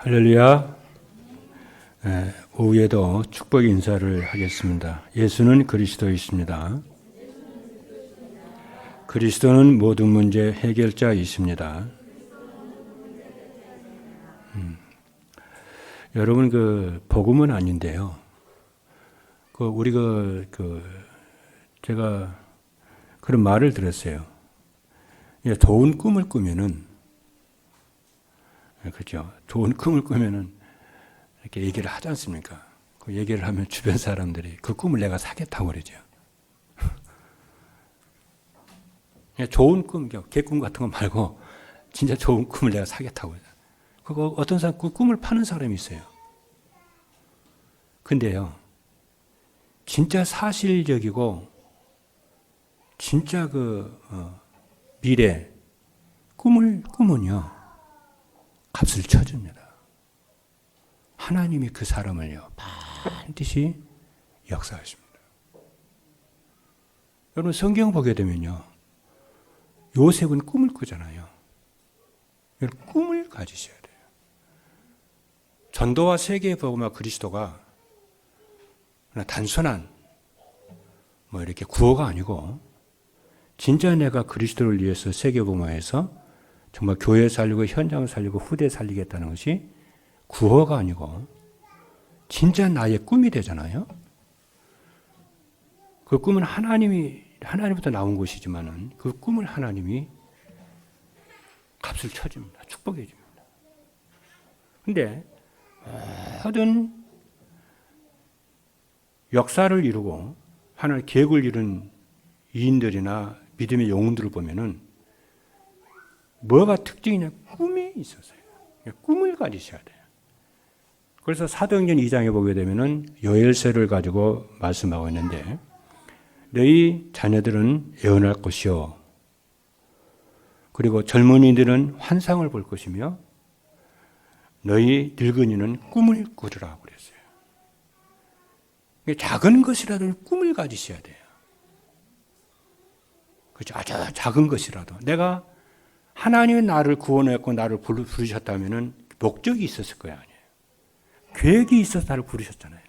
할렐루야. 오후에도 축복 인사를 하겠습니다. 예수는 그리스도이십니다. 그리스도는 모든 문제 해결자이십니다. 여러분 복음은 아닌데요. 제가 그런 말을 들었어요. 좋은 꿈을 꾸면은 그렇죠. 좋은 꿈을 꾸면은 이렇게 얘기를 하지 않습니까? 그 얘기를 하면 주변 사람들이 그 꿈을 내가 사겠다고 그러죠. 좋은 꿈, 개꿈 같은 거 말고 진짜 좋은 꿈을 내가 사겠다고 그러죠. 그거 어떤 사람 그 꿈을 파는 사람이 있어요. 근데요, 진짜 사실적이고 진짜 미래 꿈을 꾸면요 값을 쳐줍니다. 하나님이 그 사람을요 반드시 역사하십니다. 여러분 성경 보게 되면요 요셉은 꿈을 꾸잖아요. 여러분 꿈을 가지셔야 돼요. 전도와 세계의 복음과 그리스도가 단순한 이렇게 구호가 아니고 진짜 내가 그리스도를 위해서 세계 복음화해서 정말 교회 살리고 현장을 살리고 후대 살리겠다는 것이 구호가 아니고 진짜 나의 꿈이 되잖아요. 그 꿈은 하나님부터 나온 것이지만은 그 꿈을 하나님이 값을 쳐줍니다. 축복해 줍니다. 근데 모든 역사를 이루고 하나님의 계획을 이룬 이인들이나 믿음의 영웅들을 보면은 뭐가 특징이냐? 꿈이 있었어요. 꿈을 가지셔야 돼요. 그래서 사도행전 2장에 보게 되면은 요엘서를 가지고 말씀하고 있는데 너희 자녀들은 예언할 것이요. 그리고 젊은이들은 환상을 볼 것이며 너희 늙은이는 꿈을 꾸리라 그랬어요. 작은 것이라도 꿈을 가지셔야 돼요. 그렇죠? 아주 작은 것이라도 내가 하나님이 나를 구원했고 나를 부르셨다면은 목적이 있었을 거야 아니에요. 계획이 있어서 나를 부르셨잖아요.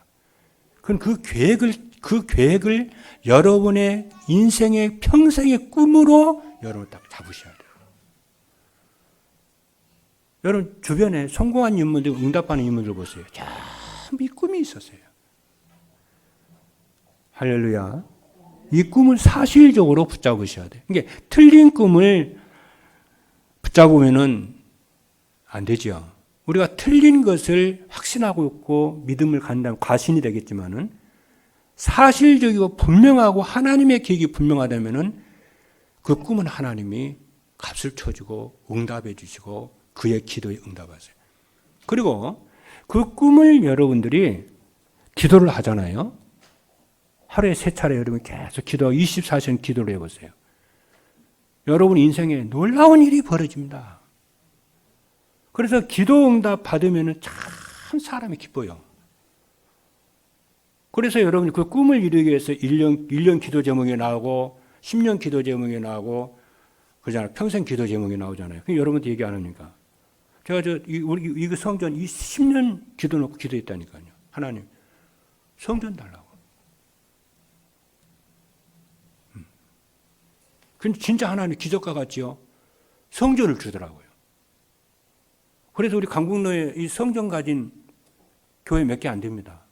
그럼 그 계획을 여러분의 인생의 평생의 꿈으로 여러분 딱 잡으셔야 돼요. 여러분 주변에 성공한 인물들, 응답하는 인물들 보세요. 전부 이 꿈이 있었어요. 할렐루야. 이 꿈을 사실적으로 붙잡으셔야 돼요. 그러니까 틀린 꿈을 붙잡으면은 안 되죠. 우리가 틀린 것을 확신하고 있고 믿음을 갖는다면 과신이 되겠지만은 사실적이고 분명하고 하나님의 계획이 분명하다면은 그 꿈은 하나님이 값을 쳐주고 응답해 주시고 그의 기도에 응답하세요. 그리고 그 꿈을 여러분들이 기도를 하잖아요. 하루에 3차례 여러분 계속 기도하고 24시간 기도를 해보세요. 여러분 인생에 놀라운 일이 벌어집니다. 그래서 기도 응답 받으면 참 사람이 기뻐요. 그래서 여러분이 그 꿈을 이루기 위해서 1년 기도 제목이 나오고 10년 기도 제목이 나오고 그러잖아요. 평생 기도 제목이 나오잖아요. 그럼 여러분한테 얘기 안 합니까? 제가 이 성전 10년 기도 놓고 기도했다니까요. 하나님 성전 달라고. 근데 진짜 하나님 기적과 같지요. 성전을 주더라고요. 그래서 우리 강북로에 이 성전 가진 교회 몇 개 안 됩니다.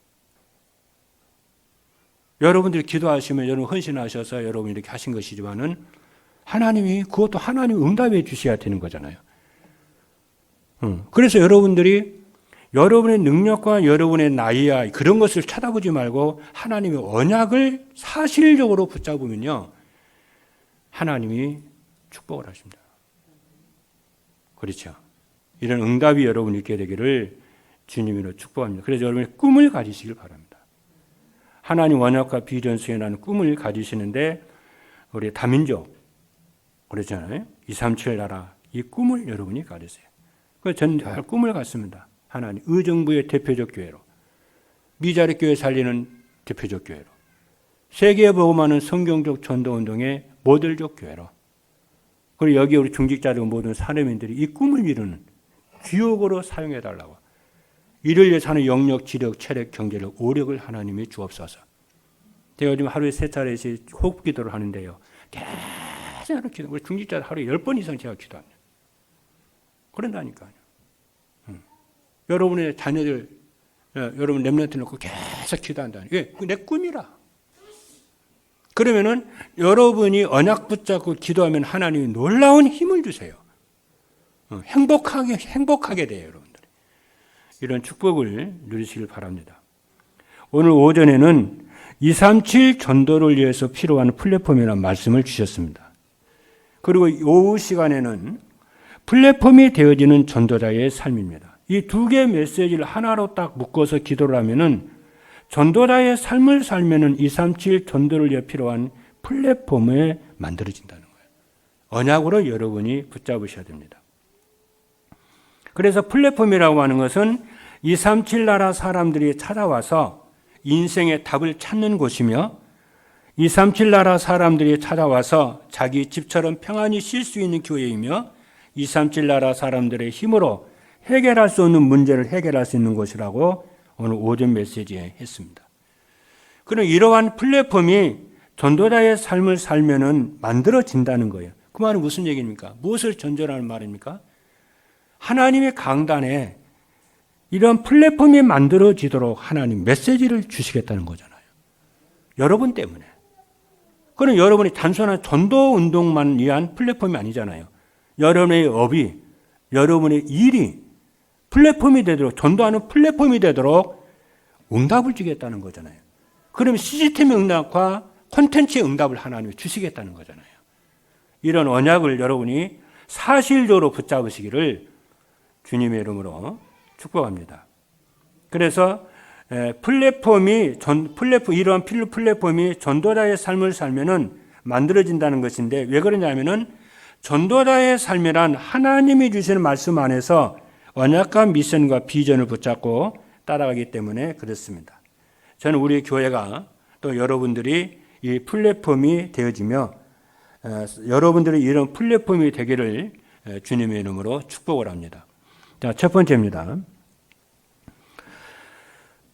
여러분들이 기도하시면 여러분 헌신하셔서 여러분이 이렇게 하신 것이지만은 하나님이 그것도 하나님 응답해 주셔야 되는 거잖아요. 그래서 여러분들이 여러분의 능력과 여러분의 나이야 그런 것을 찾아보지 말고 하나님의 언약을 사실적으로 붙잡으면요. 하나님이 축복을 하십니다. 그렇죠. 이런 응답이 여러분 있게 되기를 주님으로 축복합니다. 그래서 여러분의 꿈을 가지시길 바랍니다. 하나님 언약과 비전 수행하는 꿈을 가지시는데 우리 다민족 그랬잖아요. 237 나라 이 꿈을 여러분이 가지세요. 그래서 저는 늘 꿈을 갖습니다. 하나님 의정부의 대표적 교회로 미자리 교회 살리는 대표적 교회로 세계에 복음하는 성경적 전도운동의 모델적 교회로 그리고 여기 우리 중직자들 모든 사람인들이 이 꿈을 이루는 주역으로 사용해달라고 이를 위해 사는 영역, 지력, 체력, 경제력, 오력을 하나님이 주옵소서. 제가 요즘 하루에 3차례씩 호흡 기도를 하는데요. 계속 기도. 우리 중직자 하루에 10번 이상 제가 기도합니다. 그런다니까요. 여러분의 자녀들, 여러분 렘넌트 놓고 계속 기도한다니. 왜? 내 꿈이라. 그러면은 여러분이 언약 붙잡고 기도하면 하나님이 놀라운 힘을 주세요. 행복하게 돼요, 여러분들. 이런 축복을 누리시길 바랍니다. 오늘 오전에는 237 전도를 위해서 필요한 플랫폼이라는 말씀을 주셨습니다. 그리고 오후 시간에는 플랫폼이 되어지는 전도자의 삶입니다. 이 두 개의 메시지를 하나로 딱 묶어서 기도를 하면은 전도자의 삶을 살면은 237 전도를 위해 필요한 플랫폼을 만들어진다는 거예요. 언약으로 여러분이 붙잡으셔야 됩니다. 그래서 플랫폼이라고 하는 것은 237 나라 사람들이 찾아와서 인생의 답을 찾는 곳이며 237 나라 사람들이 찾아와서 자기 집처럼 평안히 쉴 수 있는 교회이며 237 나라 사람들의 힘으로 해결할 수 없는 문제를 해결할 수 있는 곳이라고 오늘 오전 메시지에 했습니다. 그럼 이러한 플랫폼이 전도자의 삶을 살면은 만들어진다는 거예요. 그 말은 무슨 얘기입니까? 무엇을 전제라는 말입니까? 하나님의 강단에 이런 플랫폼이 만들어지도록 하나님 메시지를 주시겠다는 거잖아요. 여러분 때문에. 그럼 여러분이 단순한 전도 운동만 위한 플랫폼이 아니잖아요. 여러분의 업이, 여러분의 일이 플랫폼이 되도록, 전도하는 플랫폼이 되도록 응답을 주겠다는 거잖아요. 그럼 시스템의 응답과 콘텐츠의 응답을 하나님이 주시겠다는 거잖아요. 이런 언약을 여러분이 사실적으로 붙잡으시기를 주님의 이름으로 축복합니다. 그래서 이러한 플랫폼이 전도자의 삶을 살면은 만들어진다는 것인데 왜 그러냐면은 전도자의 삶이란 하나님이 주시는 말씀 안에서 언약과 미션과 비전을 붙잡고 따라가기 때문에 그렇습니다. 저는 우리 교회가 또 여러분들이 이 플랫폼이 되어지며 여러분들이 이런 플랫폼이 되기를 주님의 이름으로 축복을 합니다. 자, 첫 번째입니다.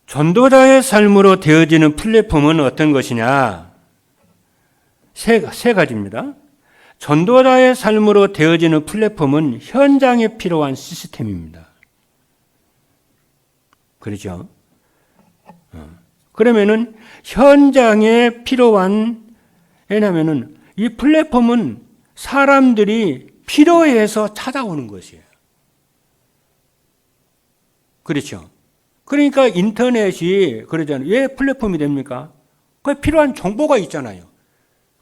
전도자의 삶으로 되어지는 플랫폼은 어떤 것이냐? 세 가지입니다. 전도자의 삶으로 되어지는 플랫폼은 현장에 필요한 시스템입니다. 그렇죠? 그러면은 현장에 필요한, 왜냐면은 이 플랫폼은 사람들이 필요해서 찾아오는 것이에요. 그렇죠? 그러니까 인터넷이 그러잖아요. 왜 플랫폼이 됩니까? 그 필요한 정보가 있잖아요.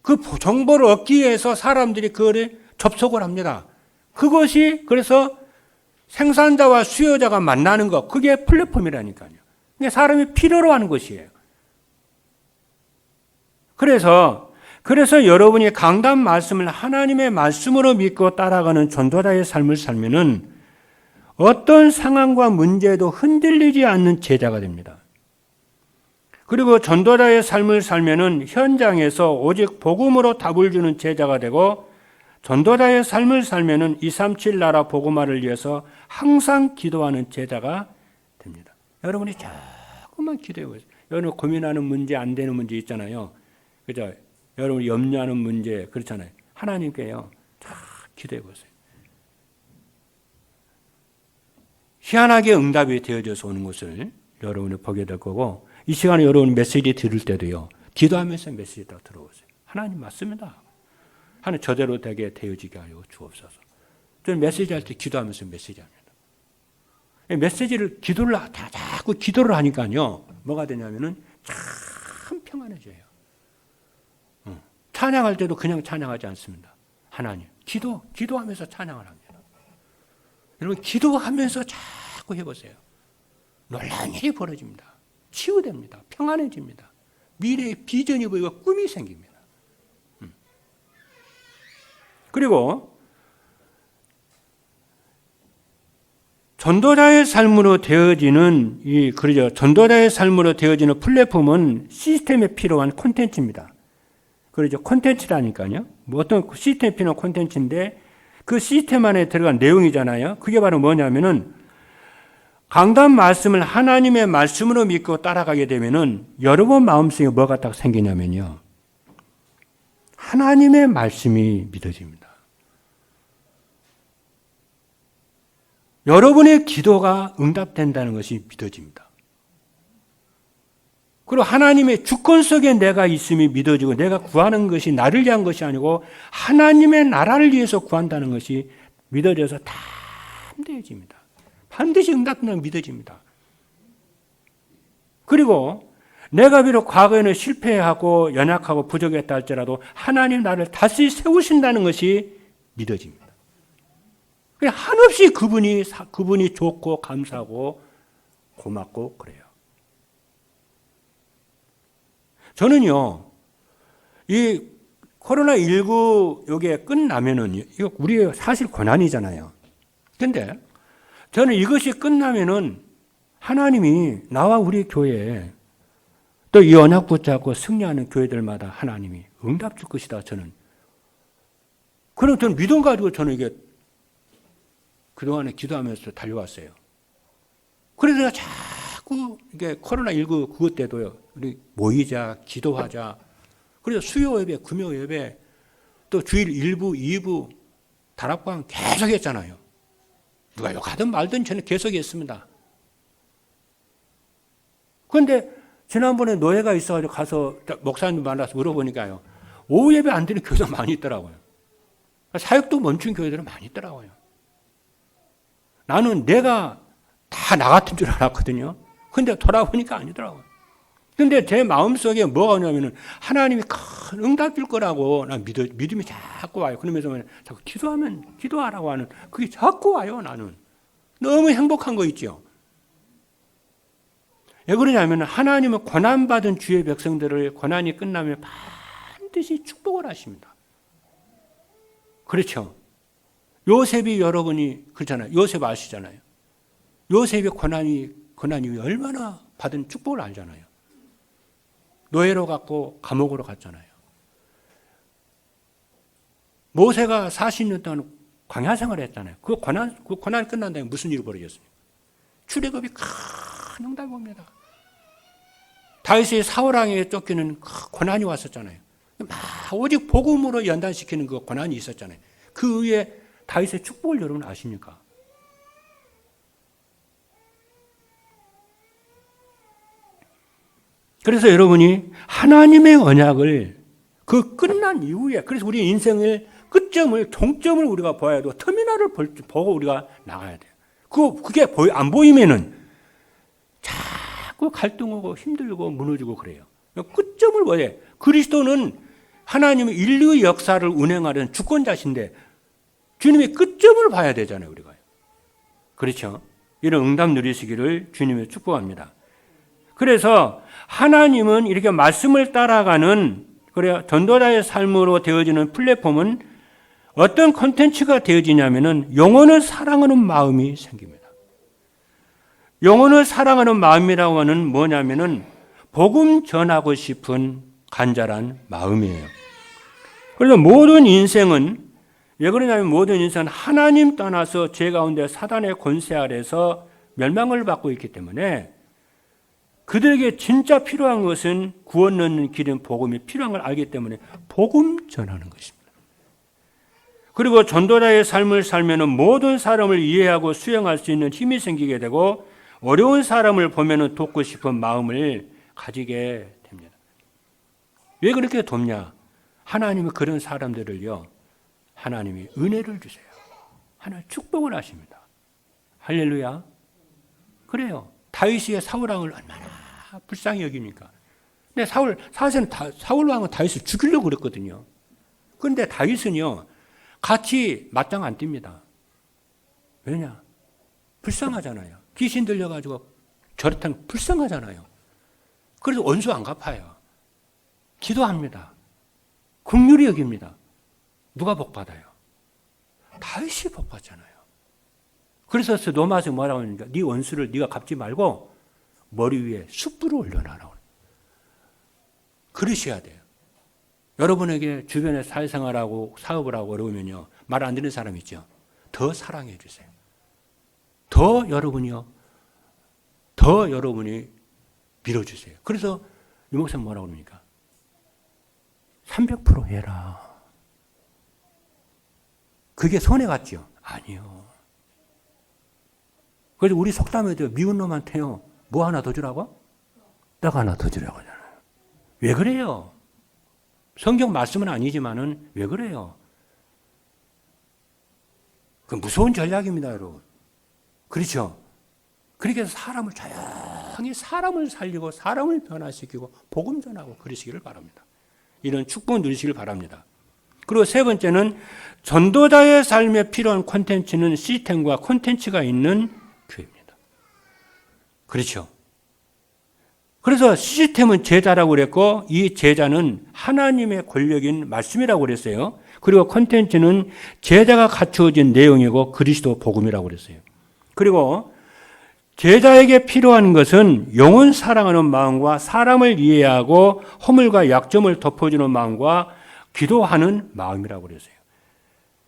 그 정보를 얻기 위해서 사람들이 그거를 접속을 합니다. 그것이 그래서 생산자와 수요자가 만나는 것, 그게 플랫폼이라니까요. 그게 사람이 필요로 하는 것이에요. 그래서 여러분이 강단 말씀을 하나님의 말씀으로 믿고 따라가는 전도자의 삶을 살면은 어떤 상황과 문제에도 흔들리지 않는 제자가 됩니다. 그리고 전도자의 삶을 살면은 현장에서 오직 복음으로 답을 주는 제자가 되고 전도자의 삶을 살면은 237 나라 복음화를 위해서 항상 기도하는 제자가 됩니다. 여러분이 자꾸만 기도해 보세요. 여러분 고민하는 문제, 안 되는 문제 있잖아요. 그죠? 여러분이 염려하는 문제 그렇잖아요. 하나님께요. 다 기도해 보세요. 희한하게 응답이 되어져서 오는 것을 여러분이 보게 될 거고 이 시간에 여러분 메시지 들을 때도요. 기도하면서 메시지 다 들어오세요. 하나님 맞습니다. 하나님 저대로 되게 되어지게 하여 주옵소서. 저는 메시지 할 때 기도하면서 메시지 합니다. 메시지를 자꾸 기도를 하니까요. 뭐가 되냐면은 참 평안해져요. 찬양할 때도 그냥 찬양하지 않습니다. 하나님 기도하면서 찬양을 합니다. 여러분 기도하면서 자꾸 해보세요. 놀라운 일이 벌어집니다. 치유됩니다. 평안해집니다. 미래의 비전이 보이고 꿈이 생깁니다. 그리고 전도자의 삶으로 되어지는 전도자의 삶으로 되어지는 플랫폼은 시스템에 필요한 콘텐츠입니다. 그렇죠. 콘텐츠라니까요. 뭐 어떤 시스템에 필요한 콘텐츠인데 그 시스템 안에 들어간 내용이잖아요. 그게 바로 뭐냐면은 강단 말씀을 하나님의 말씀으로 믿고 따라가게 되면은 여러분 마음속에 뭐가 딱 생기냐면요. 하나님의 말씀이 믿어집니다. 여러분의 기도가 응답된다는 것이 믿어집니다. 그리고 하나님의 주권 속에 내가 있음이 믿어지고 내가 구하는 것이 나를 위한 것이 아니고 하나님의 나라를 위해서 구한다는 것이 믿어져서 담대해집니다. 반드시 응답된다는 믿어집니다. 그리고 내가 비록 과거에는 실패하고 연약하고 부족했다 할지라도 하나님 나를 다시 세우신다는 것이 믿어집니다. 그냥 한없이 그분이 좋고 감사하고 고맙고 그래요. 저는요, 이 코로나19 요게 끝나면은, 이거 우리의 사실 고난이잖아요. 근데 저는 이것이 끝나면은 하나님이 나와 우리 교회에 또 이 언약 붙잡고 승리하는 교회들마다 하나님이 응답 줄 것이다, 저는. 그럼 저는 믿음 가지고 저는 이게 그동안에 기도하면서 달려왔어요. 그래서 제가 자꾸 이게 코로나19 그것 때도요, 우리 모이자, 기도하자. 그래서 수요 예배, 금요 예배, 또 주일 1부, 2부, 다락방 계속 했잖아요. 누가 욕하든 말든 저는 계속 했습니다. 그런데 지난번에 노예가 있어가지고 가서 목사님 만나서 물어보니까요, 오후 예배 안 드리는 교회도 많이 있더라고요. 사역도 멈춘 교회들은 많이 있더라고요. 나는 내가 다 나 같은 줄 알았거든요. 근데 돌아보니까 아니더라고요. 근데 제 마음속에 뭐가 오냐면은 하나님이 큰 응답 줄 거라고 난 믿음이 자꾸 와요. 그러면서 자꾸 기도하라고 하는 그게 자꾸 와요, 나는. 너무 행복한 거 있죠. 왜 그러냐면 하나님은 고난받은 주의 백성들을 고난이 끝나면 반드시 축복을 하십니다. 그렇죠. 요셉이 여러분이 그렇잖아요. 요셉 아시잖아요. 요셉의 고난이 얼마나 받은 축복을 알잖아요. 노예로 갔고 감옥으로 갔잖아요. 모세가 40년 동안 광야 생활을 했잖아요. 그 고난 끝난 다음에 무슨 일이 벌어졌습니까? 출애굽이 큰 응답이 옵니다. 다윗이 사울왕에게 쫓기는 고난이 왔었잖아요. 오직 복음으로 연단시키는 그 고난이 있었잖아요. 그 위에 다윗의 축복을 여러분 아십니까? 그래서 여러분이 하나님의 언약을 그 끝난 이후에, 그래서 우리 인생의 끝점을, 종점을 우리가 보아야 되고, 터미널을 보고 우리가 나가야 돼요. 그게 안 보이면은 자꾸 갈등하고 힘들고 무너지고 그래요. 끝점을 보여야 돼요. 그리스도는 하나님의 인류의 역사를 운행하는 주권자신데, 주님의 끝점을 봐야 되잖아요, 우리가. 그렇죠? 이런 응답 누리시기를 주님의 축복합니다. 그래서 하나님은 이렇게 말씀을 따라가는 그래요. 전도자의 삶으로 되어지는 플랫폼은 어떤 콘텐츠가 되어지냐면은 영혼을 사랑하는 마음이 생깁니다. 영혼을 사랑하는 마음이라고 하는 뭐냐면은 복음 전하고 싶은 간절한 마음이에요. 그래서 모든 인생은 왜 그러냐면 모든 인생은 하나님 떠나서 죄 가운데 사단의 권세 아래서 멸망을 받고 있기 때문에 그들에게 진짜 필요한 것은 구원 얻는 길인 복음이 필요한 걸 알기 때문에 복음 전하는 것입니다. 그리고 전도자의 삶을 살면 모든 사람을 이해하고 수용할 수 있는 힘이 생기게 되고 어려운 사람을 보면 돕고 싶은 마음을 가지게 됩니다. 왜 그렇게 돕냐? 하나님은 그런 사람들을요, 하나님이 은혜를 주세요. 하나님 축복을 하십니다. 할렐루야. 그래요. 다윗이 사울왕을 얼마나 불쌍히 여기니까. 근데 사실은 사울왕은 다윗을 죽이려고 그랬거든요. 그런데 다윗은요, 같이 맞짱 안 띱니다. 왜냐? 불쌍하잖아요. 귀신 들려가지고 저렇다면 불쌍하잖아요. 그래서 원수 안 갚아요. 기도합니다. 긍휼히 여깁니다. 누가 복 받아요? 다윗이 복 받잖아요. 그래서 로마서 뭐라고 하니까 네 원수를 네가 갚지 말고 머리 위에 숯불을 올려놔라. 그러셔야 돼요. 여러분에게 주변에 사회생활하고 사업을 하고 어려우면요, 말 안 듣는 사람 있죠. 더 사랑해 주세요. 더 여러분이요, 더 여러분이 밀어주세요. 그래서 유목사님 뭐라고 그럽니까? 300% 해라. 그게 손해 같죠? 아니요. 그래서 우리 속담에도 미운 놈한테요, 뭐 하나 더 주라고? 떡 하나 더 주라고 하잖아요. 왜 그래요? 성경 말씀은 아니지만은 왜 그래요? 그 무서운 전략입니다, 여러분. 그렇죠? 그렇게 해서 사람을 조용히 사람을 살리고 사람을 변화시키고 복음 전하고 그러시기를 바랍니다. 이런 축복을 누리시길 바랍니다. 그리고 세 번째는 전도자의 삶에 필요한 콘텐츠는 시스템과 콘텐츠가 있는 교회입니다. 그렇죠? 그래서 시스템은 제자라고 그랬고 이 제자는 하나님의 권력인 말씀이라고 그랬어요. 그리고 콘텐츠는 제자가 갖추어진 내용이고 그리스도 복음이라고 그랬어요. 그리고 제자에게 필요한 것은 영혼 사랑하는 마음과 사람을 이해하고 허물과 약점을 덮어주는 마음과 기도하는 마음이라고 그랬어요.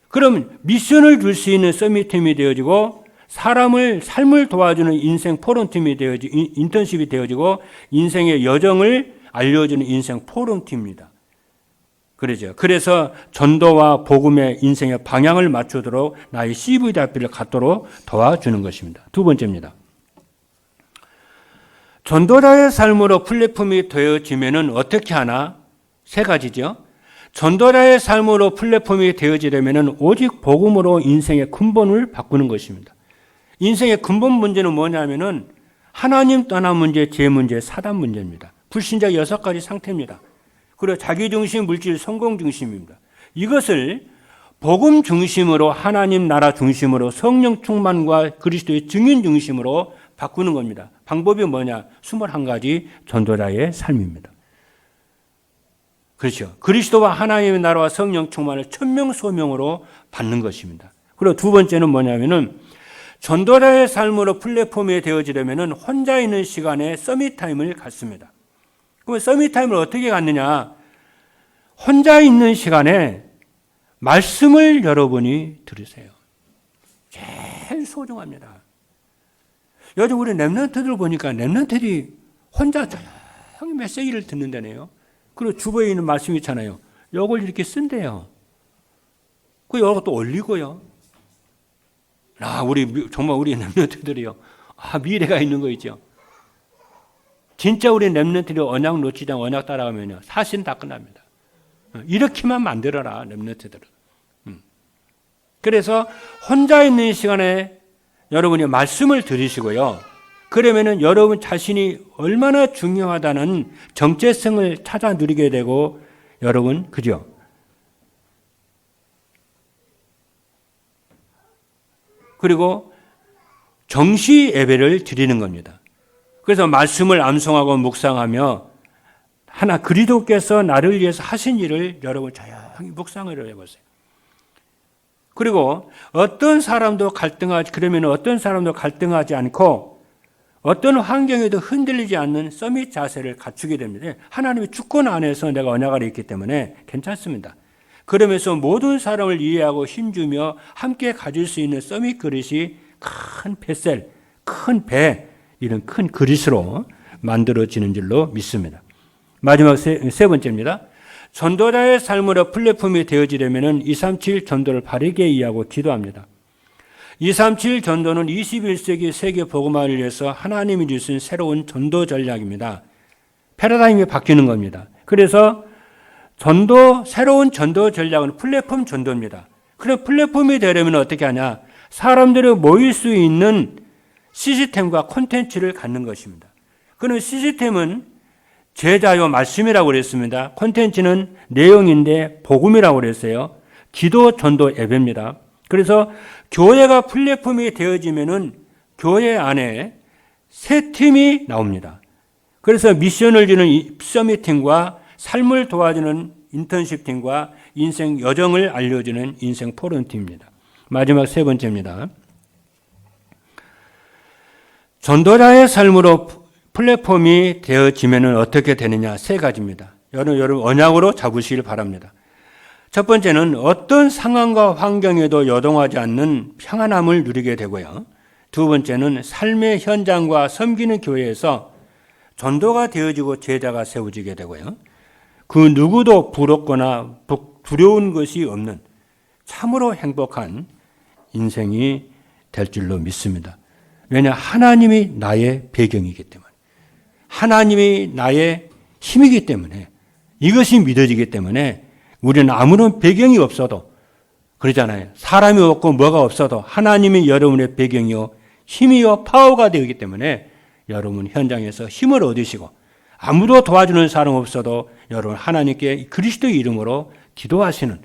그럼 미션을 줄 수 있는 서밋팀이 되어지고 삶을 도와주는 인생 포럼팀이 되어지고 인턴십이 되어지고 인생의 여정을 알려주는 인생 포럼팀입니다. 그러죠. 그래서 전도와 복음의 인생의 방향을 맞추도록 나의 CVW를 갖도록 도와주는 것입니다. 두 번째입니다. 전도자의 삶으로 플랫폼이 되어지면은 어떻게 하나? 세 가지죠. 전도자의 삶으로 플랫폼이 되어지려면은 오직 복음으로 인생의 근본을 바꾸는 것입니다. 인생의 근본 문제는 뭐냐면은 하나님 떠난 문제, 죄 문제, 사단 문제입니다. 불신자 6가지 상태입니다. 그리고 자기 중심, 물질, 성공 중심입니다. 이것을 복음 중심으로 하나님 나라 중심으로 성령 충만과 그리스도의 증인 중심으로 바꾸는 겁니다. 방법이 뭐냐? 21가지 전도자의 삶입니다. 그렇죠. 그리스도와 하나님의 나라와 성령 충만을 천명소명으로 받는 것입니다. 그리고 두 번째는 뭐냐면은 전도자의 삶으로 플랫폼이 되어지려면은 혼자 있는 시간에 서밋타임을 갖습니다. 그럼 서밋타임을 어떻게 갖느냐? 혼자 있는 시간에 말씀을 여러분이 들으세요. 제일 소중합니다. 요즘 우리 랩런트들 보니까 랩런트들이 혼자 조용히 메시지를 듣는다네요. 그리고 주변에 있는 말씀이 있잖아요. 이걸 이렇게 쓴대요. 그 이것도 올리고요. 정말 우리 랩런트들이요. 미래가 있는 거 있죠. 진짜 우리 랩런트들이 언약 놓치지 않고 언약 따라가면요. 사실은 다 끝납니다. 이렇게만 만들어라, 랩런트들은. 그래서 혼자 있는 시간에 여러분이 말씀을 들으시고요. 그러면은 여러분 자신이 얼마나 중요하다는 정체성을 찾아 누리게 되고 여러분, 그죠? 그리고 정시 예배를 드리는 겁니다. 그래서 말씀을 암송하고 묵상하며 하나 그리스도께서 나를 위해서 하신 일을 여러분 조용히 묵상을 해보세요. 그리고 어떤 사람도 갈등하지 않고 어떤 환경에도 흔들리지 않는 서밋 자세를 갖추게 됩니다. 하나님의 주권 안에서 내가 언약을 했기 때문에 괜찮습니다. 그러면서 모든 사람을 이해하고 힘주며 함께 가질 수 있는 서밋 그릇이 큰 뱃살, 큰 배, 이런 큰 그릇으로 만들어지는 줄로 믿습니다. 마지막 세 번째입니다. 전도자의 삶으로 플랫폼이 되어지려면 237 전도를 바르게 이해하고 기도합니다. 237 전도는 21세기 세계 복음화를 위해서 하나님이 주신 새로운 전도 전략입니다. 패러다임이 바뀌는 겁니다. 그래서 새로운 전도 전략은 플랫폼 전도입니다. 그럼 플랫폼이 되려면 어떻게 하냐? 사람들이 모일 수 있는 시스템과 콘텐츠를 갖는 것입니다. 그런 시스템은 제자요 말씀이라고 그랬습니다. 콘텐츠는 내용인데 복음이라고 그랬어요. 기도 전도 예배입니다. 그래서 교회가 플랫폼이 되어지면은 교회 안에 세 팀이 나옵니다. 그래서 미션을 주는 서밋팀과 삶을 도와주는 인턴십 팀과 인생 여정을 알려주는 인생 포럼팀입니다. 마지막 세 번째입니다. 전도자의 삶으로 플랫폼이 되어지면 어떻게 되느냐? 세 가지입니다. 여러분 언약으로 잡으시길 바랍니다. 첫 번째는 어떤 상황과 환경에도 요동하지 않는 평안함을 누리게 되고요. 두 번째는 삶의 현장과 섬기는 교회에서 전도가 되어지고 제자가 세워지게 되고요. 그 누구도 부럽거나 두려운 것이 없는 참으로 행복한 인생이 될 줄로 믿습니다. 왜냐? 하나님이 나의 배경이기 때문에, 하나님이 나의 힘이기 때문에, 이것이 믿어지기 때문에 우리는 아무런 배경이 없어도, 그러잖아요. 사람이 없고 뭐가 없어도 하나님이 여러분의 배경이요 힘이요 파워가 되기 때문에 여러분 현장에서 힘을 얻으시고, 아무도 도와주는 사람 없어도 여러분 하나님께 그리스도의 이름으로 기도하시는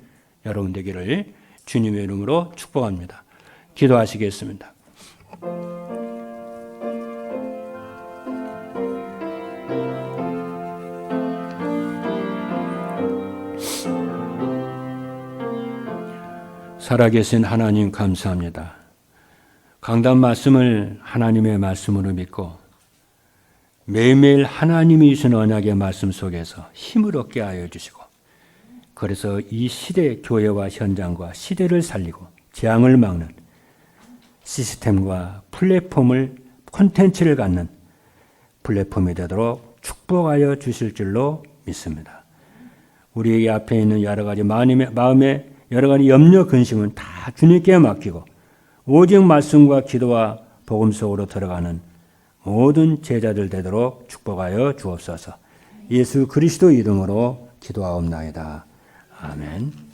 여러분 되기를 주님의 이름으로 축복합니다. 기도하시겠습니다. 살아계신 하나님 감사합니다. 강단 말씀을 하나님의 말씀으로 믿고 매일매일 하나님이 주신 언약의 말씀 속에서 힘을 얻게 하여 주시고, 그래서 이 시대 교회와 현장과 시대를 살리고 재앙을 막는 시스템과 플랫폼을, 콘텐츠를 갖는 플랫폼이 되도록 축복하여 주실 줄로 믿습니다. 우리에게 앞에 있는 여러 가지 마음의 여러 가지 염려, 근심은 다 주님께 맡기고 오직 말씀과 기도와 복음 속으로 들어가는 모든 제자들 되도록 축복하여 주옵소서. 예수 그리스도 이름으로 기도하옵나이다. 아멘.